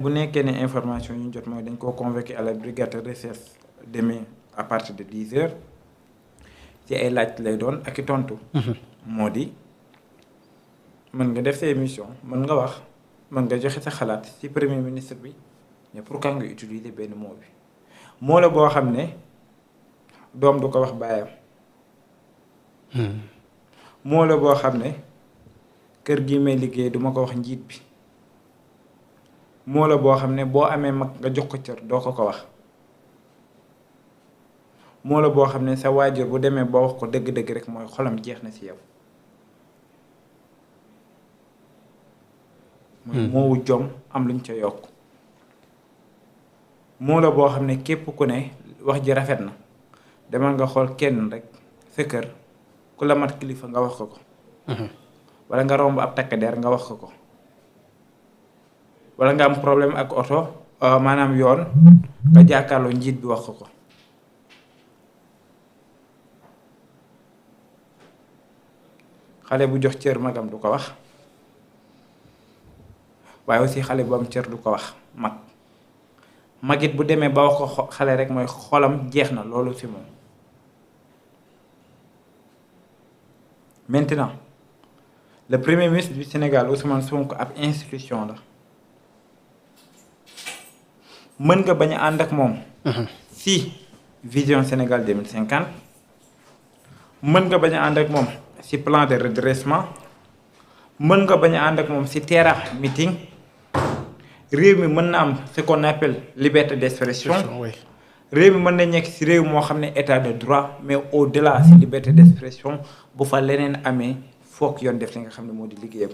bu nekkee ne information yu ñu jot mooy dañ koo convoqué à la brigade de recherche demain à partir de 10 heures ci ay laaj lay doon ak i tontu. moo di mën nga def sa émission mën nga wax mën nga joxe sa xalaat ci premier ministre bi mais pourquoi nga utiliser benn mot bi moo la boo xam ne doom du ko wax baayam. moo la boo xam ne kër gi may liggéey duma ko wax njiit bi. moo la boo xam ne boo amee mag nga jox ko cër doo ko wax moo la boo xam ne sa waajur bu demee ba wax ko dëgg-dëgg rek mooy xolam jeex na ci yow. mooy moowu jom am luñ ca yokk. moo la boo xam ne képp ku ne wax ji rafet na demal nga xool kenn rek sa kër ku la mat kilifa nga wax ko. wala nga romb ab takk der nga wax ko. wala nga am problème ak oto maanaam yoon nga jàkkaarloo njiit bi wax ko. xale bu jox cër magam du ko wax waaye aussi xale bu am cër du ko wax magit bu demee ba wax ko xale rek mooy xolam jeex na loolu ci moom. maintenant le premier ministre du Sénégal Ousmane Sonko ab institution la. mën nga bañ a ànd ak moom. si vision Sénégal 2050 mën nga bañ a ànd ak moom si plan de redressement mën nga bañ a ànd ak moom si terrain meeting réew mi mën na am ce qu'on appelle liberté d'expression. réew mi mën na nekk si réew moo xam ne état de droit mais au-delà si liberté d'expression bu fa leneen amee foog yoon def li nga xam ne moo di liggéeyam.